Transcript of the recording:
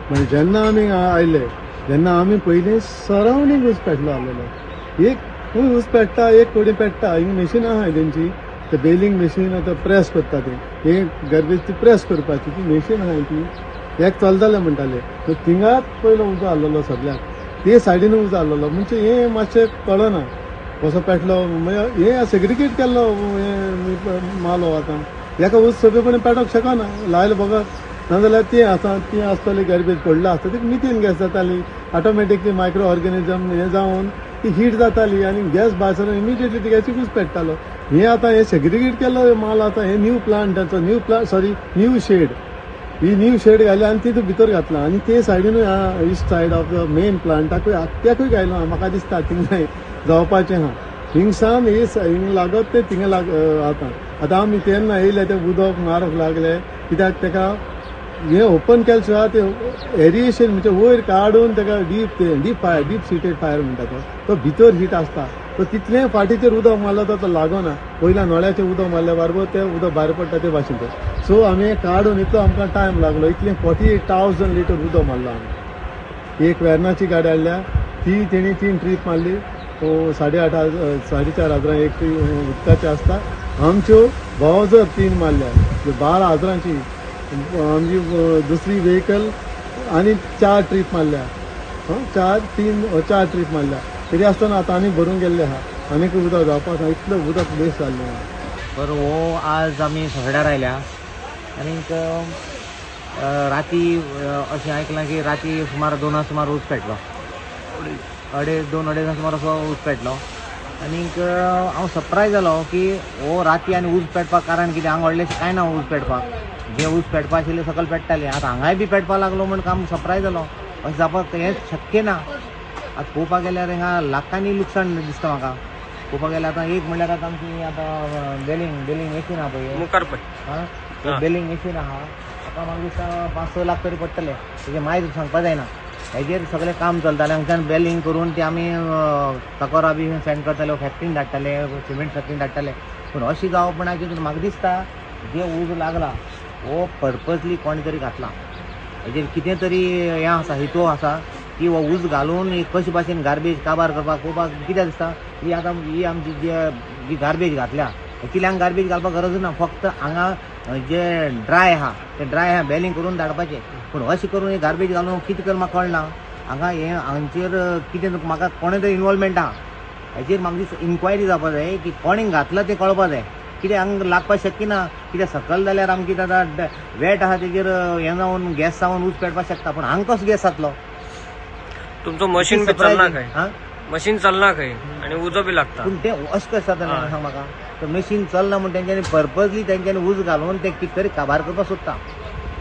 म्हणजे जेन्ना आमी आयले जेन्ना आमी पयलीं सरावंडींग ऊस पेटलो आसलेलो एक ऊस पेट्टा एक कोडी पेट्टा हिंग मशीन आहाय तेंची ते बेलिंग मशीन आतां प्रेस करता ते हे गार्बेज ती प्रेस करपाची ती मशीन आहाय ती एक चलताले म्हणटाले सो थिंगाच पयलो उजो आसलेलो सगळ्याक ते सायडीन उजो आसलेलो म्हणजे हे मातशें कळना कसो पेटलो म्हणजे हे सेग्रिगेट केल्लो मालो आतां हेका ऊस सोंपेपणी पेटोवंक शकना लायलो बघत नाजाल्यार ती आसताली गार्बेज पडला आसता ती मिथेन गॅस जाताली ऑटोमॅटिकली मायक्रो ऑर्गॅनिझम हे जावन ती हीट जाताली आनी गॅस भायर सरून इमिडिएटली ती गॅसीक ऊस पेट्टालो हे आतां हे सेग्रिगेट केल्लो माल आतां हे न्यू प्लांटाचो न्यू शेड ही न्यू शेड घाली आनी तितून भितर घातला आनी ते सायडीनूय east side of the main प्लांटाकूय त्याकूय घायलो म्हाका दिसता थिंगा जावपाचें आहा हिंगसान हिंग लागत ते थिंगा आतां आमी तेन्ना येयले ते उदक मारूंक लागले कित्याक तेका हे ओपन केले सुद्दां ते एरिएशन म्हणजे वयर काडून तेका डीप सिटेड फायर म्हणटा तो भितर हीट आसता तो तितलें फाटीचेर उदक मारलो तो लागना पयल्या नळ्याचेर उदक मारल्या बरोबर तें उदक भायर पडटा ते भाशेन सो आमी काडून इतलो आमकां टायम लागलो इतलें 48,000 लिटर उदक मारलो आमी एक वेर्नाची गाडी हाडल्या ती तेणी 3 ट्रीप मारली 4,500 एक उदकाची आसता आमच्यो भावजर 3 मारल्या 12,000ची आमची दुसरी व्हेकल आनी 4 ट्रीप मारल्या 4 ट्रीप मारल्या तरी आसतना आतां आनीक भरून गेल्ले आहा आनीक उदक जावपाक इतलें उदक वेस्ट जाल्लें आहा तर हो आज आमी सगळ्यार आयल्या आनीक राती अशें आयकलां की राती सुमार 2 सुमार ऊस पेटलो 2-2.5 सुमार असो ऊस पेटलो आनीक हांव सरप्रायज जालो की हो राती आनी ऊस पेटपाक कारण कितें हांगा व्हडलेशें कांय ना ऊस पेटपाक जे ऊस पेटपा आशिल्ले सकयल पेट्टाले आतां हांगाय बी पेटपाक लागलो म्हण काम सरप्रायज जालो अशें जावपाक हें शक्य ना आतां पळोवपाक गेल्यार हिंगा लाखांनी लुकसाण दिसता म्हाका पळोवपाक गेल्यार आतां एक म्हणल्यार आतां आमची आतां बेलिंग मशीन आहा पळय मुखार पळय बेलिंग मशीन आहा आतां म्हाका दिसता 5-6 लाख तरी पडटले तेजे मायज सांगपा जायना हेजेर सगळें काम चलतालें हांगच्यान बेलिंग करून ते आमी तकोरा बी सेंड करताले फॅक्ट्रीन धाडटाले सिमेंट फॅक्ट्रीन धाडटाले पूण अशी जावपणाची म्हाका दिसता जे उज लागला हो पर्पजली कोणी तरी घातला हेजेर कितें तरी हें आसा हेतू आसा की हो उज घालून कशे भाशेन गार्बेज काबार करपाक पळोवपाक कितें दिसता ही आतां ही आमची जी गार्बेज घातल्या कित्याक गार्बेज घालपाक गरज ना फक्त हांगा जे ड्राय आहा ते ड्राय आहा बेलिंग करून धाडपाचें पूण अशें करून गार्बेज घालून कितें कर म्हाका कळना हांगा हें हांचेर कितें म्हाका कोणें तरी इनवॉल्वमेंट आहा हेजेर म्हाका दिसता इन्क्वायरी जावपा जाय की कोणें घातला तें कळपा जाय कितें हांगा लागपाक शक्य ना कितें सकयल जाल्यार आमची आतां वेट आहा तेजेर हें जावन गॅस जावन ऊस पेटपाक शकता पूण हांगा कसो गॅस जातलो तुमचो मशीन बी चलना खंय मशीन चलना खंय आनी उजो बी लागता पूण तें अशें कशें जातालें सांग म्हाका मशीन चलना म्हण तेंच्यांनी पर्पजली तेंच्यांनी उज घालून तें कितें तरी काबार करपाक सोदता